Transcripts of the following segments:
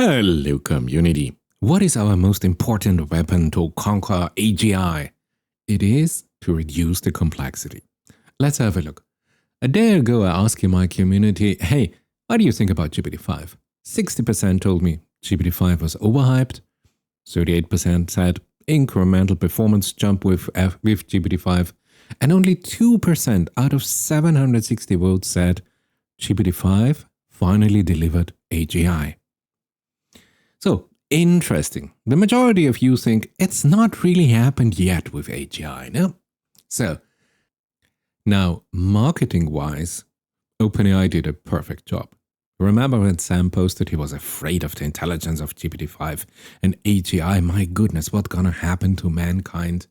Hello, community. What is our most important weapon to conquer AGI? It is to reduce the complexity. Let's have a look. A day ago, I asked my community, hey, what do you think about GPT-5? 60% told me GPT-5 was overhyped. 38% said incremental performance jump with GPT-5. And only 2% out of 760 votes said GPT-5 finally delivered AGI. So, interesting. The majority of you think it's not really happened yet with AGI, no? So, now, marketing-wise, OpenAI did a perfect job. Remember when Sam posted he was afraid of the intelligence of GPT-5 and AGI, my goodness, what's gonna happen to mankind?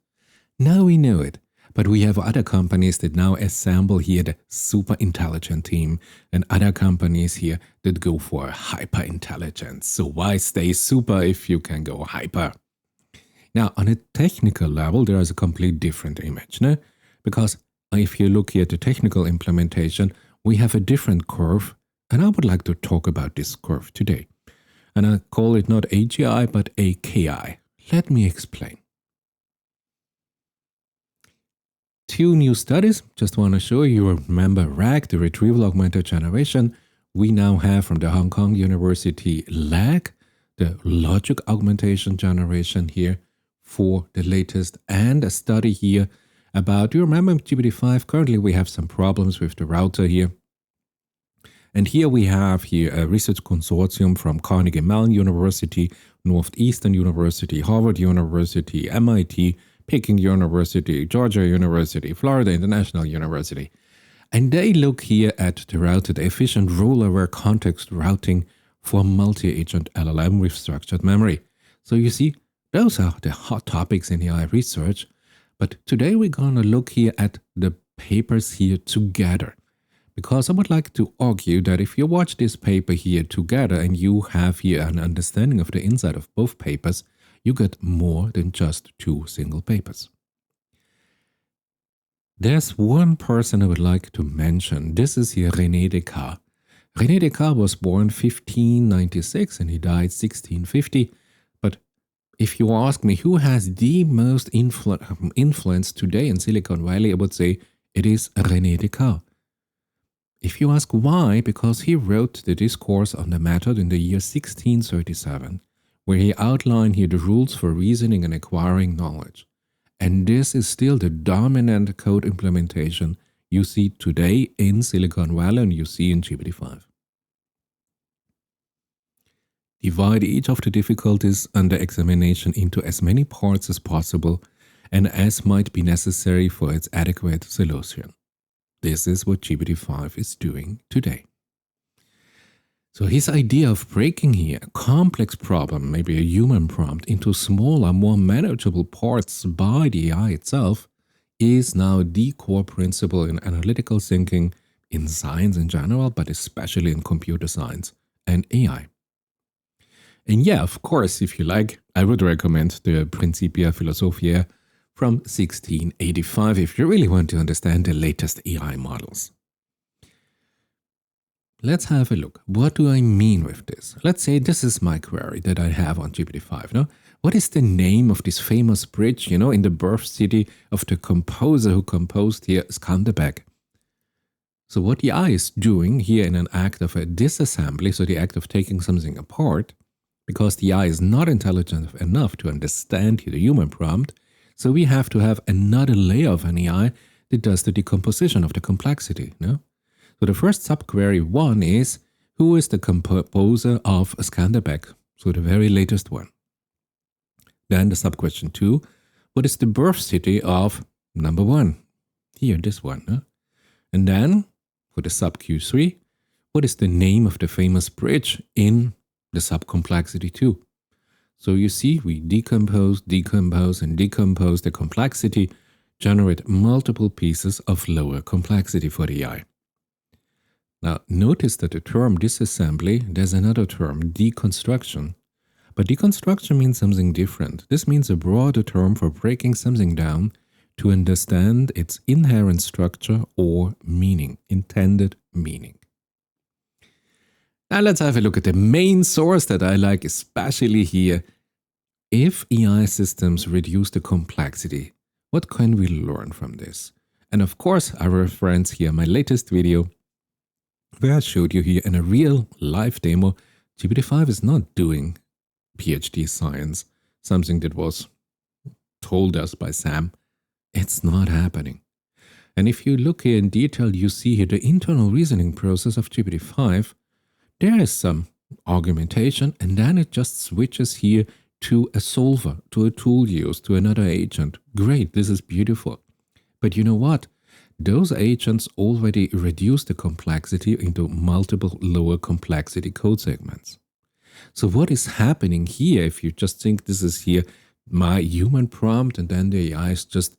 Now we know it. But we have other companies that now assemble here the super intelligent team and other companies here that go for hyper intelligence. So why stay super if you can go hyper? Now, on a technical level, there is a completely different image, no? Because if you look here at the technical implementation, we have a different curve, and I would like to talk about this curve today. And I call it not AGI, but AKI. Let me explain. Two new studies, just want to show you, remember RAG, the Retrieval Augmented Generation. We now have from the Hong Kong University LAG, the Logic Augmentation Generation here for the latest, and a study here about, you remember GPT-5, currently we have some problems with the router here. And here we have a research consortium from Carnegie Mellon University, Northeastern University, Harvard University, MIT, Peking University, Georgia University, Florida International University. And they look here at the router, the efficient role-aware context routing for multi-agent LLM with structured memory. So you see, those are the hot topics in AI research. But today we're going to look here at the papers here together. Because I would like to argue that if you watch this paper here together and you have here an understanding of the inside of both papers, you get more than just two single papers. There's one person I would like to mention. This is here René Descartes. René Descartes was born 1596 and he died 1650. But if you ask me who has the most influence today in Silicon Valley, I would say it is René Descartes. If you ask why, because he wrote the discourse on the method in the year 1637. Where he outlined here the rules for reasoning and acquiring knowledge. And this is still the dominant code implementation you see today in Silicon Valley and you see in GPT-5. Divide each of the difficulties under examination into as many parts as possible and as might be necessary for its adequate solution. This is what GPT-5 is doing today. So his idea of breaking here a complex problem, maybe a human prompt, into smaller, more manageable parts by the AI itself is now the core principle in analytical thinking in science in general, but especially in computer science and AI. And yeah, of course, if you like, I would recommend the Principia Philosophiae from 1685 if you really want to understand the latest AI models. Let's have a look. What do I mean with this? Let's say this is my query that I have on GPT-5. No? What is the name of this famous bridge, in the birth city of the composer who composed here Skanderbeg? So what the AI is doing here in an act of a disassembly, so the act of taking something apart, because the AI is not intelligent enough to understand here the human prompt, so we have to have another layer of an AI that does the decomposition of the complexity. No? So the first subquery 1 is, who is the composer of Skanderbeg? So the very latest one. Then the subquestion 2, what is the birth city of number 1? Here, this one. Huh? And then, for the subQ3, what is the name of the famous bridge in the subcomplexity 2? So you see, we decompose, and decompose the complexity, generate multiple pieces of lower complexity for the AI. Now, notice that the term disassembly, there's another term, deconstruction. But deconstruction means something different. This means a broader term for breaking something down to understand its inherent structure or meaning, intended meaning. Now let's have a look at the main source that I like, especially here. If AI systems reduce the complexity, what can we learn from this? And of course, I reference here my latest video where I showed you here in a real live demo, GPT-5 is not doing PhD science, something that was told us by Sam. It's not happening. And if you look here in detail, you see here the internal reasoning process of GPT-5. There is some argumentation, and then it just switches here to a solver, to a tool use, to another agent. Great, this is beautiful. But you know what? Those agents already reduce the complexity into multiple lower complexity code segments. So what is happening here, if you just think this is here my human prompt and then the AI is just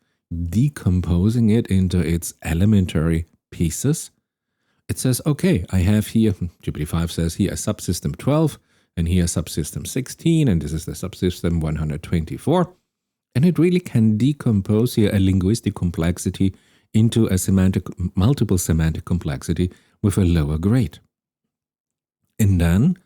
decomposing it into its elementary pieces, it says, okay, I have here, GPT-5 says here a subsystem 12 and here subsystem 16 and this is the subsystem 124. And it really can decompose here a linguistic complexity into a multiple semantic complexity with a lower grade. And then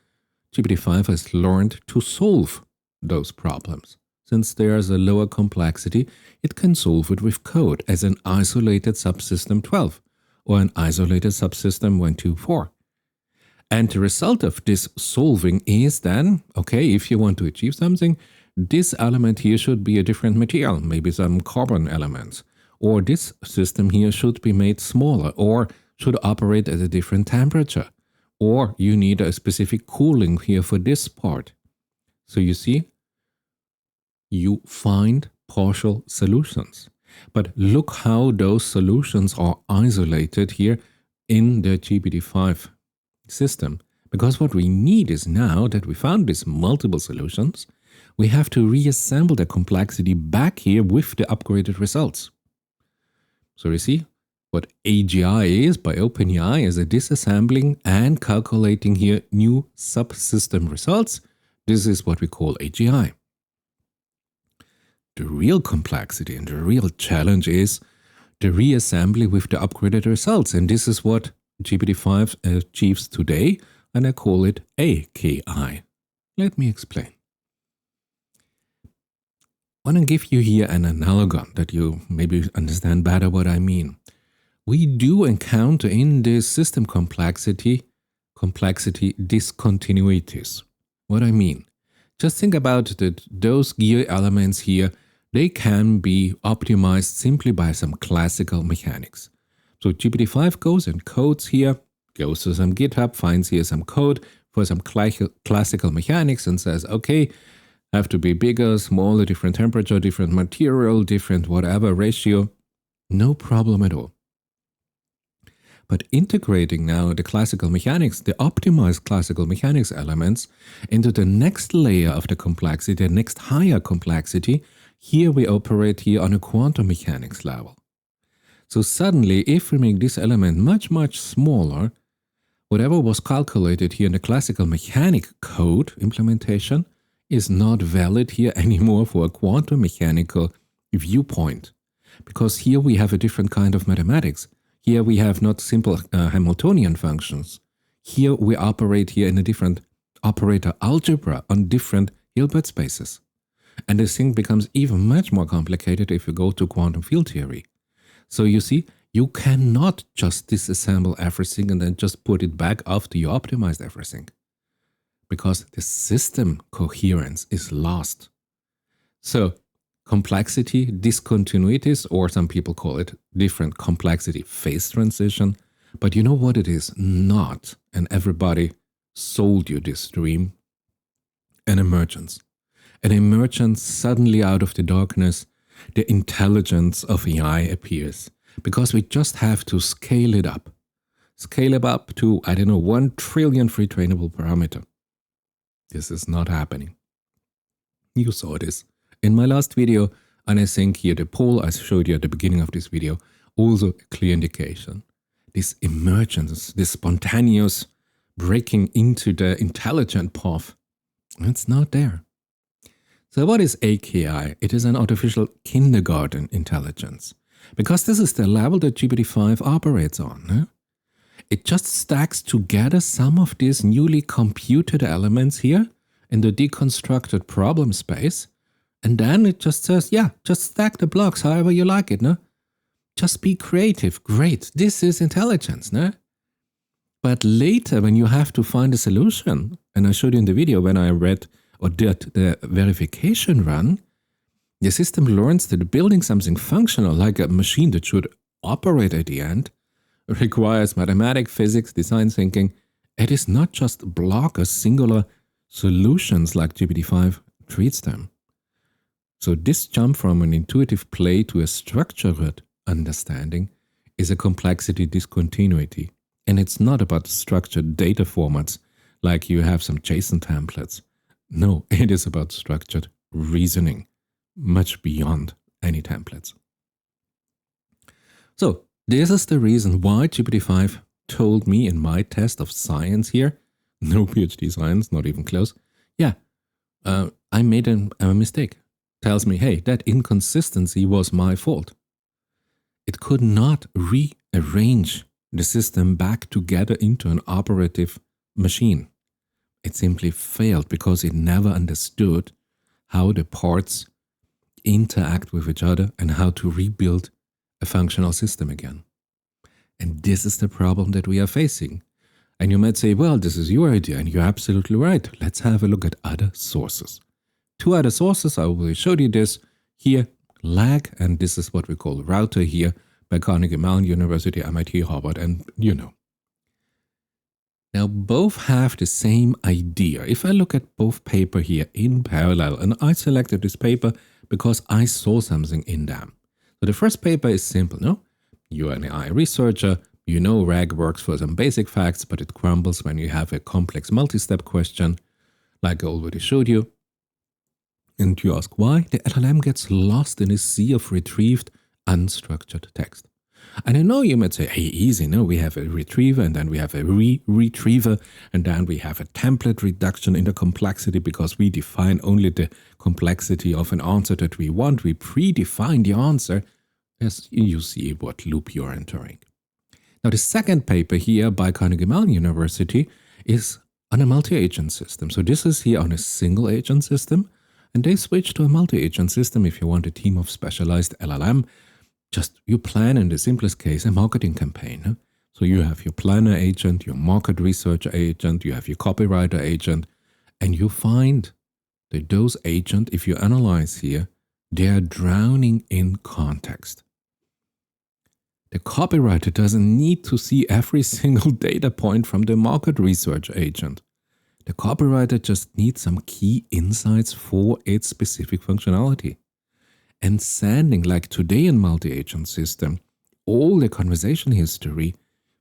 GPT-5 has learned to solve those problems. Since there's a lower complexity, it can solve it with code as an isolated subsystem 12 or an isolated subsystem 124. And the result of this solving is then, okay, if you want to achieve something, this element here should be a different material, maybe some carbon elements. Or this system here should be made smaller or should operate at a different temperature. Or you need a specific cooling here for this part. So you see, you find partial solutions. But look how those solutions are isolated here in the GPT-5 system. Because what we need is now that we found these multiple solutions, we have to reassemble the complexity back here with the upgraded results. So you see, what AGI is by OpenAI is a disassembling and calculating here new subsystem results. This is what we call AGI. The real complexity and the real challenge is the reassembly with the upgraded results. And this is what GPT-5 achieves today, and I call it AKI. Let me explain. I want to give you here an analogon that you maybe understand better what I mean. We do encounter in this system complexity discontinuities. What I mean? Just think about that those gear elements here, they can be optimized simply by some classical mechanics. So GPT-5 goes and codes here, goes to some GitHub, finds here some code for some classical mechanics and says, okay, have to be bigger, smaller, different temperature, different material, different whatever ratio. No problem at all. But integrating now the classical mechanics, the optimized classical mechanics elements into the next layer of the complexity, the next higher complexity, here we operate here on a quantum mechanics level. So suddenly, if we make this element much, much smaller, whatever was calculated here in the classical mechanic code implementation is not valid here anymore for a quantum mechanical viewpoint. Because here we have a different kind of mathematics. Here we have not simple Hamiltonian functions. Here we operate here in a different operator algebra on different Hilbert spaces. And this thing becomes even much more complicated if you go to quantum field theory. So you see, you cannot just disassemble everything and then just put it back after you optimized everything. Because the system coherence is lost. So complexity discontinuities, or some people call it different complexity phase transition. But you know what it is not, and everybody sold you this dream? An emergence. An emergence suddenly out of the darkness, the intelligence of AI appears. Because we just have to scale it up. Scale it up to, 1 trillion free trainable parameter. This is not happening. You saw this in my last video, and I think here the poll I showed you at the beginning of this video, also a clear indication. This emergence, this spontaneous breaking into the intelligent path, it's not there. So what is AKI? It is an artificial kindergarten intelligence. Because this is the level that GPT-5 operates on. It just stacks together some of these newly computed elements here in the deconstructed problem space. And then it just says, yeah, just stack the blocks however you like it, no? Just be creative. Great. This is intelligence, no? But later, when you have to find a solution, and I showed you in the video when I read or did the verification run, the system learns that building something functional like a machine that should operate at the end requires mathematics, physics, design thinking. It is not just block or singular solutions like GPT-5 treats them. So this jump from an intuitive play to a structured understanding is a complexity discontinuity. And it's not about structured data formats like you have some JSON templates. No, it is about structured reasoning, much beyond any templates. So this is the reason why GPT-5 told me in my test of science here, no PhD science, not even close, yeah, I made a mistake. Tells me, hey, that inconsistency was my fault. It could not rearrange the system back together into an operative machine. It simply failed because it never understood how the parts interact with each other and how to rebuild a functional system again. And this is the problem that we are facing. And you might say, well, this is your idea, and you're absolutely right. Let's have a look at other sources. 2 other sources, I already showed you this. Here, LAG, and this is what we call Router here by Carnegie, Mellon University, MIT, Harvard, and you know. Now, both have the same idea. If I look at both paper here in parallel, and I selected this paper because I saw something in them. So the first paper is simple, no? You're an AI researcher, you know RAG works for some basic facts, but it crumbles when you have a complex multi-step question, like I already showed you. And you ask why? The LLM gets lost in a sea of retrieved, unstructured text. And I know you might say, hey, easy, no, we have a retriever, and then we have a retriever, and then we have a template reduction in the complexity because we define only the complexity of an answer that we want. We predefine the answer as you see what loop you're entering. Now, the second paper here by Carnegie Mellon University is on a multi-agent system. So this is here on a single agent system. And they switch to a multi-agent system if you want a team of specialized LLM. Just you plan in the simplest case a marketing campaign. So you have your planner agent, your market research agent, you have your copywriter agent, and you find that those agents, if you analyze here, they are drowning in context. The copywriter doesn't need to see every single data point from the market research agent. The copywriter just needs some key insights for its specific functionality. And sending, like today in multi-agent system, all the conversation history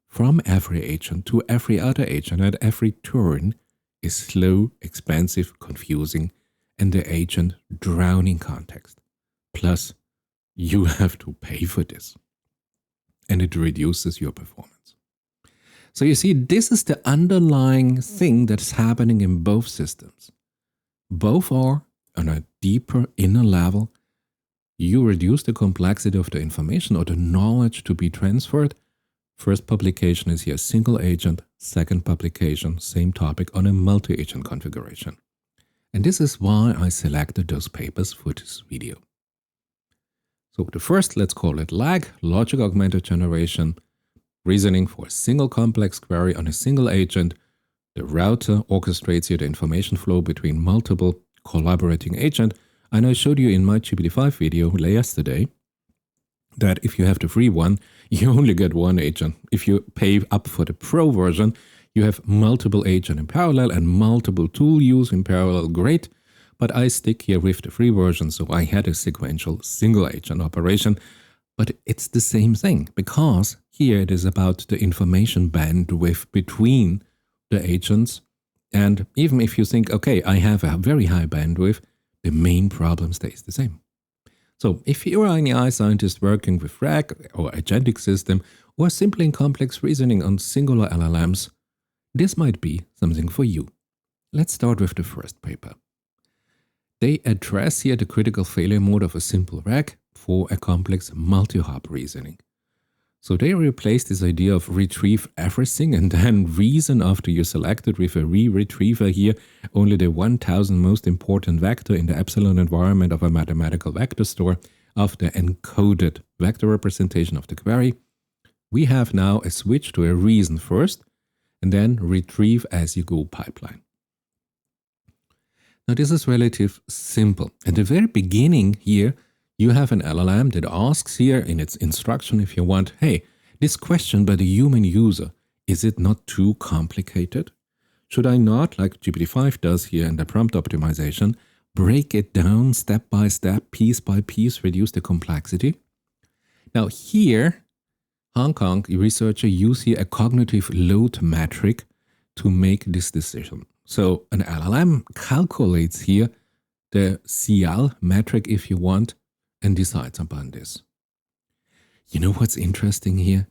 from every agent to every other agent at every turn is slow, expensive, confusing, and the agent drowning context. Plus, you have to pay for this. And it reduces your performance. So you see, this is the underlying thing that's happening in both systems. Both are on a deeper inner level. You reduce the complexity of the information or the knowledge to be transferred. First publication is here single agent, second publication, same topic on a multi-agent configuration. And this is why I selected those papers for this video. So the first, let's call it LAG, Logic-Augmented Generation, reasoning for a single complex query on a single agent. The router orchestrates here the information flow between multiple collaborating agents. And I showed you in my GPT-5 video yesterday that if you have the free one, you only get one agent. If you pay up for the pro version, you have multiple agents in parallel and multiple tool use in parallel. Great. But I stick here with the free version, so I had a sequential single agent operation. But it's the same thing, because here it is about the information bandwidth between the agents. And even if you think, okay, I have a very high bandwidth, the main problem stays the same. So if you're an AI scientist working with RAG or agentic system, or simply in complex reasoning on singular LLMs, this might be something for you. Let's start with the first paper. They address here the critical failure mode of a simple RAG for a complex multi-hop reasoning. So they replaced this idea of retrieve everything and then reason after you selected with a retriever here, only the 1000 most important vector in the epsilon environment of a mathematical vector store of the encoded vector representation of the query. We have now a switch to a reason first and then retrieve as you go pipeline. Now this is relatively simple. At the very beginning here, you have an LLM that asks here in its instruction, if you want, hey, this question by the human user, is it not too complicated? Should I not, like GPT-5 does here in the prompt optimization, break it down step by step, piece by piece, reduce the complexity? Now here, Hong Kong researcher use here a cognitive load metric to make this decision. So an LLM calculates here the CL metric, if you want, and decides upon this. You know what's interesting here?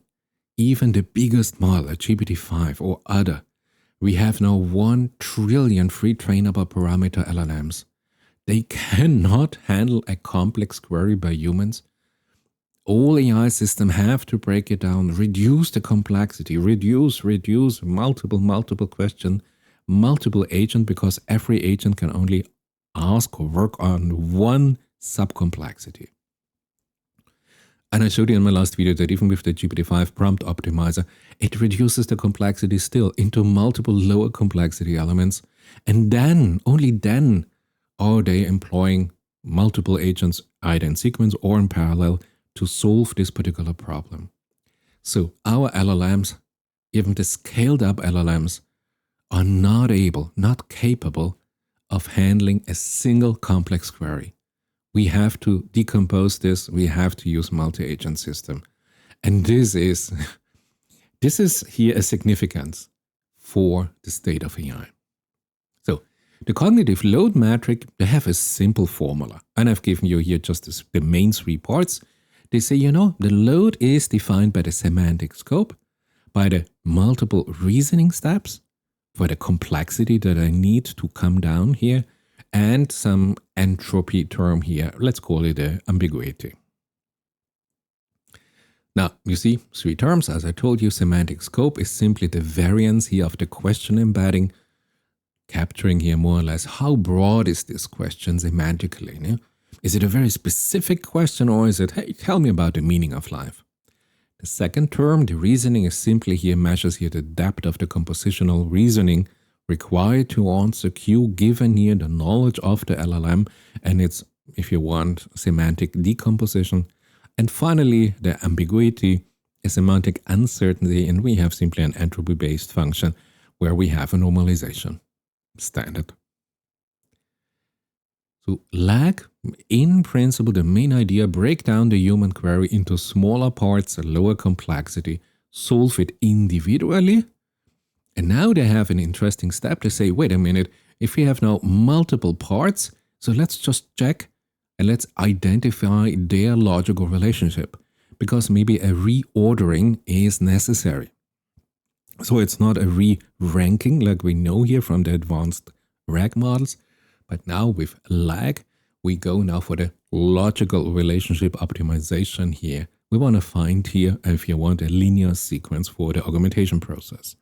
Even the biggest model, GPT-5 or other, we have now 1 trillion free trainable parameter LLMs. They cannot handle a complex query by humans. All AI systems have to break it down, reduce the complexity, reduce, multiple question, multiple agent, because every agent can only ask or work on one subcomplexity. And I showed you in my last video that even with the GPT-5 prompt optimizer, it reduces the complexity still into multiple lower complexity elements. And then, only then, are they employing multiple agents either in sequence or in parallel to solve this particular problem. So our LLMs, even the scaled up LLMs, are not capable of handling a single complex query. We have to decompose this, we have to use multi-agent system. And this is here a significance for the state of AI. So the cognitive load metric, they have a simple formula. And I've given you here just the main 3 parts. They say, the load is defined by the semantic scope, by the multiple reasoning steps, for the complexity that I need to come down here, and some entropy term here. Let's call it the ambiguity. Now, you see 3 terms. As I told you, semantic scope is simply the variance here of the question embedding, capturing here more or less how broad is this question semantically. Yeah? Is it a very specific question, or is it, hey, tell me about the meaning of life? The second term, the reasoning, is simply here measures here the depth of the compositional reasoning required to answer Q given here the knowledge of the LLM and its, if you want, semantic decomposition. And finally, the ambiguity is semantic uncertainty, and we have simply an entropy-based function where we have a normalization standard. So lag, in principle, the main idea, break down the human query into smaller parts, lower complexity, solve it individually. And now they have an interesting step. They say, wait a minute, if we have now multiple parts, so let's just check and let's identify their logical relationship, because maybe a reordering is necessary. So it's not a re-ranking like we know here from the advanced RAG models, but now with lag, we go now for the logical relationship optimization here. We want to find here, if you want, a linear sequence for the augmentation process.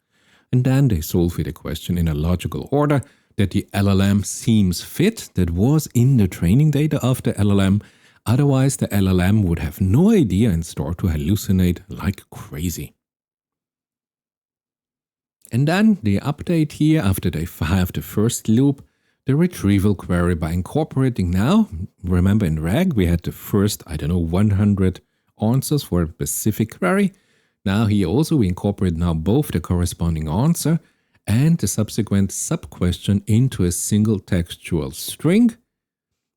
And then they solve the question in a logical order that the LLM seems fit, that was in the training data of the LLM. Otherwise, the LLM would have no idea and start to hallucinate like crazy. And then they update here after they have the first loop, the retrieval query by incorporating now, remember in RAG, we had the first, 100 answers for a specific query. Now here also we incorporate now both the corresponding answer and the subsequent sub-question into a single textual string.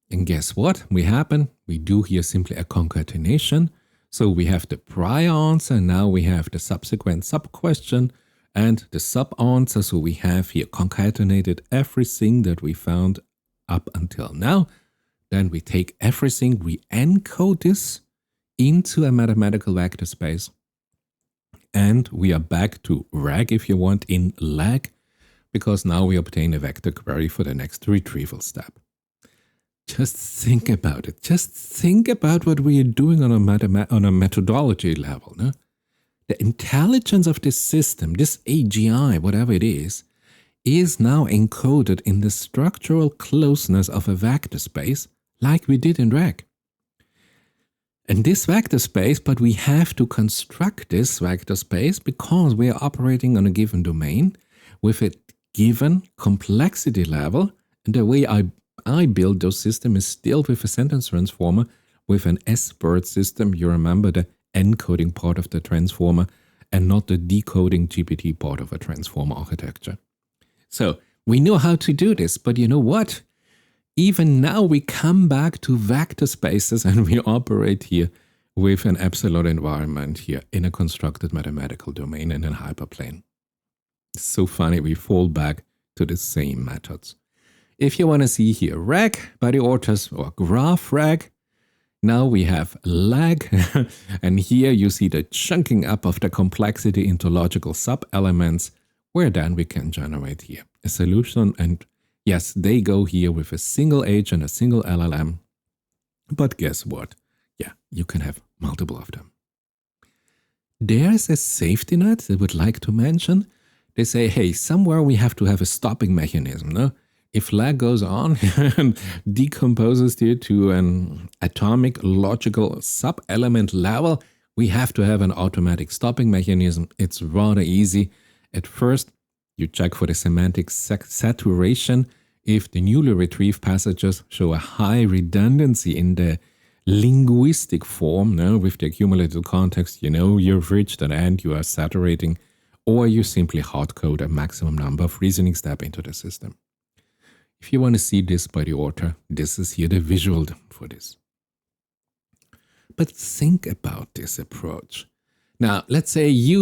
And guess what? We do here simply a concatenation. So we have the prior answer, now we have the subsequent sub-question and the sub-answer. So we have here concatenated everything that we found up until now. Then we take everything, we encode this into a mathematical vector space. And we are back to RAG, if you want, in lag, because now we obtain a vector query for the next retrieval step. Just think about it. Just think about what we are doing on a methodology level. No? the intelligence of this system, this AGI, whatever it is now encoded in the structural closeness of a vector space, like we did in RAG. And this vector space, but we have to construct this vector space because we are operating on a given domain with a given complexity level. And the way I build those systems is still with a sentence transformer with an S-BERT system. You remember the encoding part of the transformer and not the decoding GPT part of a transformer architecture. So we know how to do this, but you know what? Even now we come back to vector spaces and we operate here with an absolute environment here in a constructed mathematical domain in a hyperplane. It's so funny, we fall back to the same methods. If you want to see here RAG by the authors or GraphRAG, now we have lag, and here you see the chunking up of the complexity into logical sub-elements, where then we can generate here a solution. And yes, they go here with a single agent, a single LLM. But guess what? Yeah, you can have multiple of them. There's a safety net I would like to mention. They say, hey, somewhere we have to have a stopping mechanism, no? If lag goes on and decomposes here to an atomic logical sub-element level, we have to have an automatic stopping mechanism. It's rather easy. At first, you check for the semantic saturation. If the newly retrieved passages show a high redundancy in the linguistic form, no, with the accumulated context, you know you've reached an end, you are saturating, or you simply hardcode a maximum number of reasoning steps into the system. If you want to see this by the author, this is here the visual for this. But think about this approach. Now, let's say you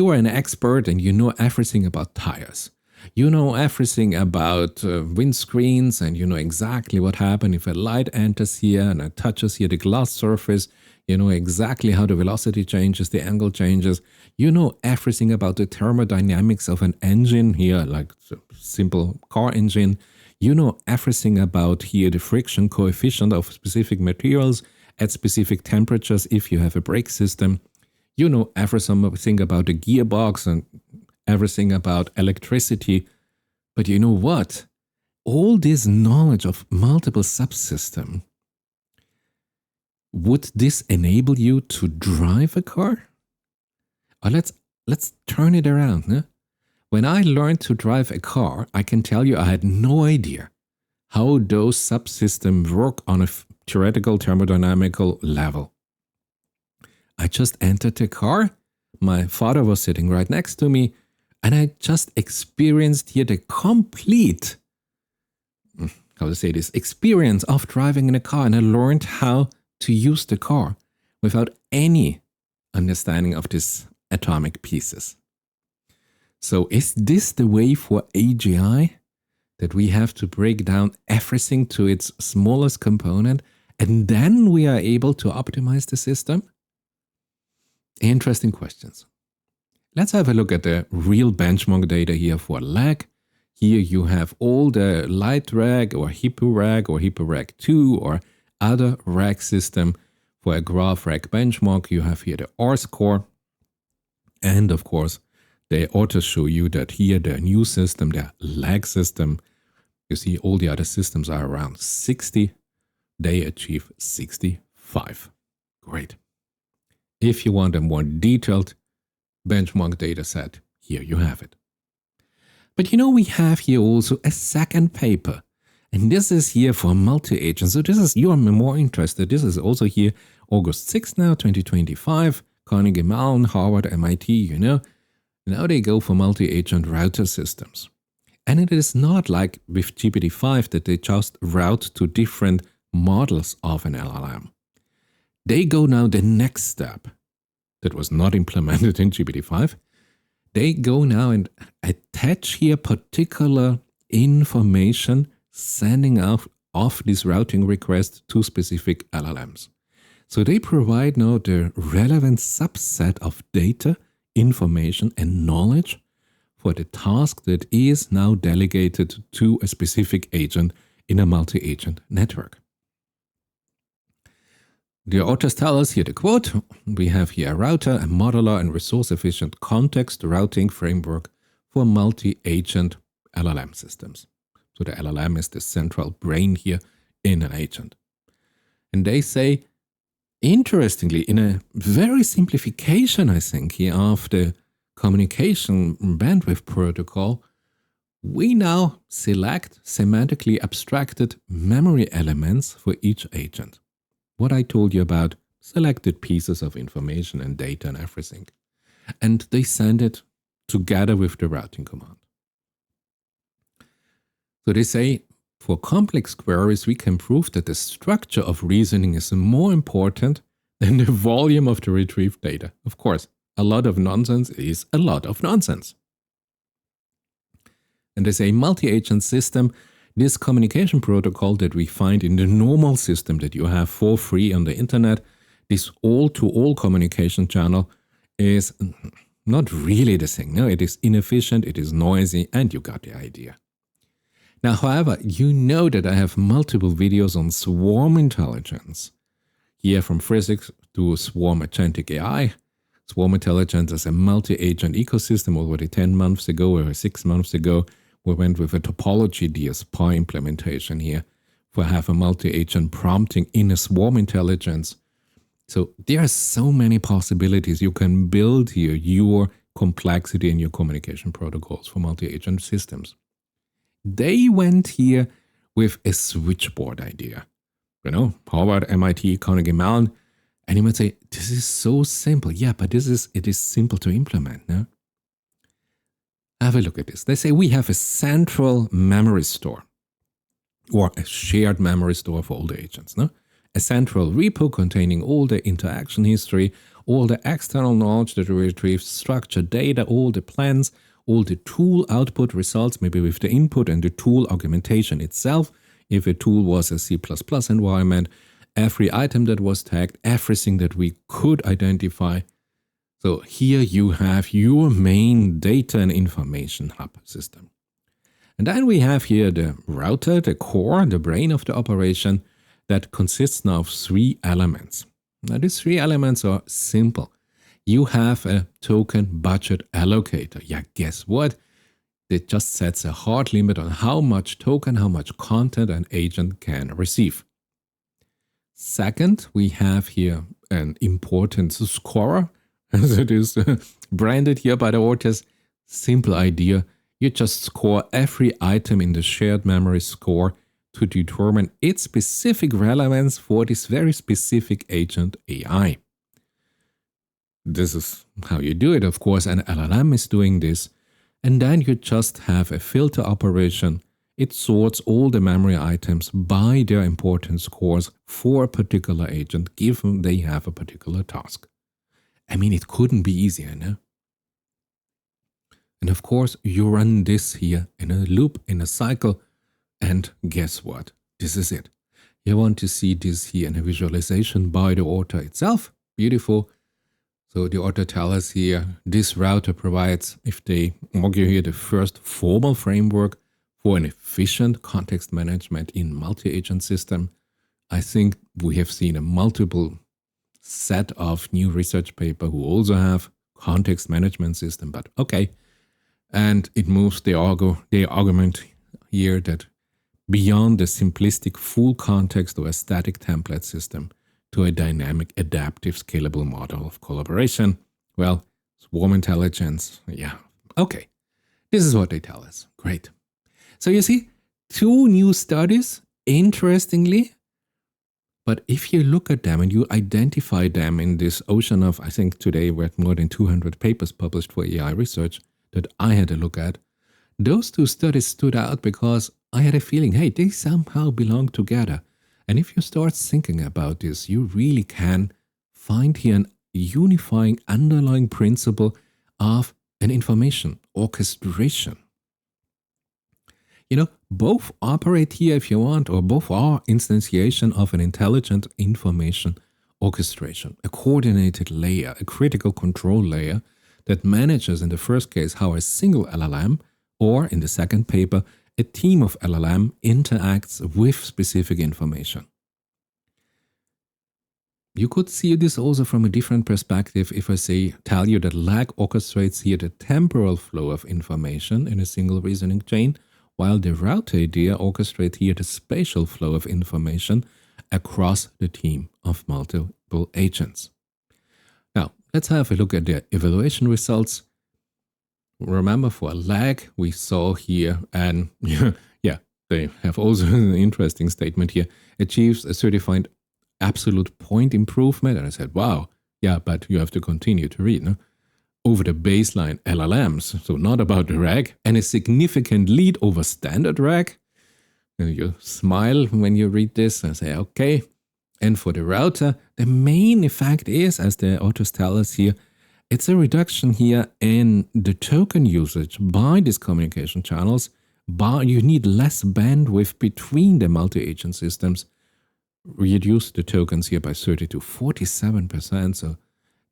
are an expert and you know everything about tires. You know everything about windscreens, and you know exactly what happens if a light enters here and it touches here the glass surface. You know exactly how the velocity changes, the angle changes. You know everything about the thermodynamics of an engine here, like a simple car engine. You know everything about here the friction coefficient of specific materials at specific temperatures if you have a brake system. You know everything about the gearbox and everything about electricity. But you know what? All this knowledge of multiple subsystems, would this enable you to drive a car? Or let's turn it around. No? When I learned to drive a car, I can tell you I had no idea how those subsystems work on a theoretical thermodynamical level. I just entered the car, my father was sitting right next to me, and I just experienced here the complete, how to say this, experience of driving in a car, and I learned how to use the car without any understanding of these atomic pieces. So is this the way for AGI? That we have to break down everything to its smallest component and then we are able to optimize the system? Interesting questions. Let's have a look at the real benchmark data here for lag. Here you have all the light RAG or HippoRAG or HippoRAG 2 or other RAG system. For a GraphRAG benchmark, you have here the R-score. And of course, they auto show you that here the new system, the lag system, you see all the other systems are around 60. They achieve 65. Great. If you want a more detailed benchmark data set, here you have it. But you know, we have here also a second paper. And this is here for multi-agent. So this is, you are more interested. This is also here August 6th now, 2025. Carnegie, Mellon, Harvard, MIT, you know. Now they go for multi-agent router systems. And it is not like with GPT-5 that they just route to different models of an LLM. They go now the next step that was not implemented in GPT-5. They go now and attach here particular information sending off this routing request to specific LLMs. So they provide now the relevant subset of data, information, and knowledge for the task that is now delegated to a specific agent in a multi-agent network. The authors tell us here the quote, we have here a router, a modular and resource-efficient context routing framework for multi-agent LLM systems. So the LLM is the central brain here in an agent. And they say, interestingly, in a very simplification, I think, here of the communication bandwidth protocol, we now select semantically abstracted memory elements for each agent. What I told you about selected pieces of information and data and everything. And they send it together with the routing command. So they say, for complex queries, we can prove that the structure of reasoning is more important than the volume of the retrieved data. Of course, a lot of nonsense is a lot of nonsense. And they say multi-agent system, this communication protocol that we find in the normal system that you have for free on the internet, this all-to-all communication channel is not really the thing. No, it is inefficient, it is noisy, and you got the idea. Now, however, you know that I have multiple videos on swarm intelligence. Here from physics to swarm agentic AI. Swarm intelligence is a multi-agent ecosystem. Already 10 months ago or 6 months ago, we went with a topology DSPy implementation here for have a multi-agent prompting in a swarm intelligence. So there are so many possibilities. You can build here your complexity in your communication protocols for multi-agent systems. They went here with a switchboard idea. You know, Harvard, MIT, Carnegie, Mellon. And you might say, this is so simple. Yeah, but it is simple to implement, no? Have a look at this. They say we have a central memory store or a shared memory store for all the agents, no? A central repo containing all the interaction history, all the external knowledge that we retrieve, structured data, all the plans, all the tool output results, maybe with the input and the tool augmentation itself. If a tool was a C++ environment, every item that was tagged, everything that we could identify. So here you have your main data and information hub system. And then we have here the router, the core, the brain of the operation that consists now of 3 elements. Now these 3 elements are simple. You have a token budget allocator. Yeah, guess what? It just sets a hard limit on how much token, how much content an agent can receive. Second, we have here an importance scorer, as it is branded here by the authors. Simple idea. You just score every item in the shared memory score to determine its specific relevance for this very specific agent AI. This is how you do it, of course, and LLM is doing this. And then you just have a filter operation. It sorts all the memory items by their importance scores for a particular agent, given they have a particular task. I mean, it couldn't be easier, no? And of course, you run this here in a loop, in a cycle, and guess what? This is it. You want to see this here in a visualization by the author itself. Beautiful. So the author tells us here, this router provides, if they argue here, the first formal framework for an efficient context management in multi-agent system. I think we have seen a multiple set of new research papers who also have context management system, but okay. And it moves the argument here that beyond the simplistic full context or a static template system, to a dynamic, adaptive, scalable model of collaboration. Well, swarm intelligence, yeah, okay. This is what they tell us. Great. So you see, 2 new studies, interestingly, but if you look at them and you identify them in this ocean of, I think today we're at more than 200 papers published for AI research that I had a look at, those 2 studies stood out because I had a feeling, hey, they somehow belong together. And if you start thinking about this, you really can find here an unifying underlying principle of an information orchestration. You know, both operate here if you want, or both are instantiation of an intelligent information orchestration, a coordinated layer, a critical control layer that manages in the first case how a single LLM, or in the second paper, a team of LLM interacts with specific information. You could see this also from a different perspective if I tell you that lag orchestrates here the temporal flow of information in a single reasoning chain, while the router idea orchestrates here the spatial flow of information across the team of multiple agents. Now, let's have a look at the evaluation results. Remember, for lag, we saw here, and yeah, they have also an interesting statement here, achieves a certified absolute point improvement. And I said, wow, yeah, but you have to continue to read, no? Over the baseline LLMs, so not about the RAG, and a significant lead over standard RAG. And you smile when you read this and say, okay. And for the router, the main effect is, as the authors tell us here, it's a reduction here in the token usage by these communication channels, but you need less bandwidth between the multi-agent systems. Reduce the tokens here by 30 to 47%. So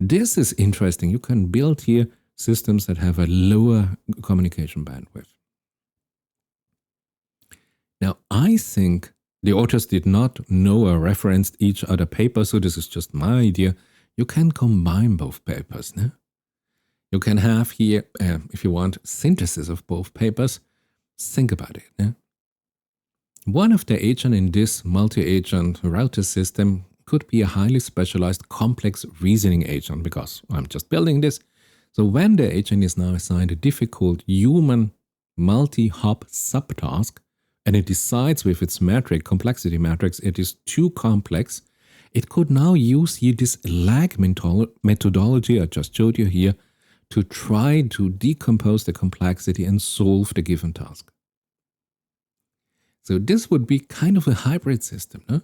this is interesting. You can build here systems that have a lower communication bandwidth. Now, I think the authors did not know or referenced each other paper, so this is just my idea. You can combine both papers. No? You can have here, if you want, synthesis of both papers. Think about it. No? One of the agents in this multi-agent router system could be a highly specialized complex reasoning agent, because I'm just building this. So when the agent is now assigned a difficult human multi-hop subtask, and it decides with its complexity matrix, it is too complex, it could now use here this lag methodology I just showed you here to try to decompose the complexity and solve the given task. So this would be kind of a hybrid system. No?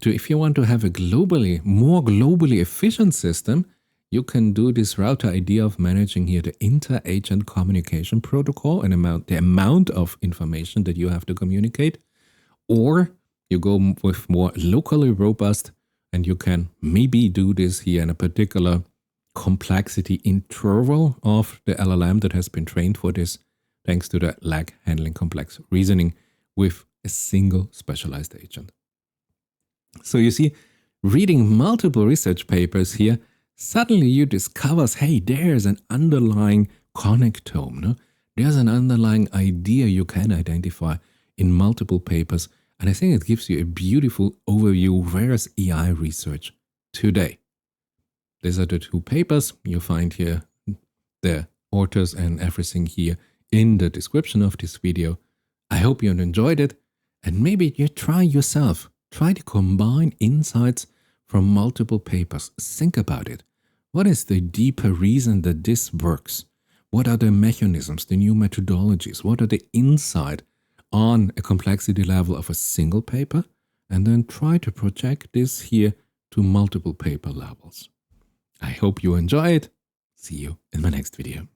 If you want to have a more globally efficient system, you can do this router idea of managing here the inter-agent communication protocol and the amount of information that you have to communicate. Or you go with more locally robust, and you can maybe do this here in a particular complexity interval of the LLM that has been trained for this, thanks to the lag handling complex reasoning with a single specialized agent. So you see, reading multiple research papers here, suddenly you discover, hey, there's an underlying connectome. No? There's an underlying idea you can identify in multiple papers. And I think it gives you a beautiful overview. Where's AI research today? These are the two papers. You find here the authors and everything here in the description of this video. I hope you enjoyed it. And maybe you try yourself. Try to combine insights from multiple papers. Think about it. What is the deeper reason that this works? What are the mechanisms, the new methodologies? What are the insight on a complexity level of a single paper? And then try to project this here to multiple paper levels. I hope you enjoy it. See you in my next video.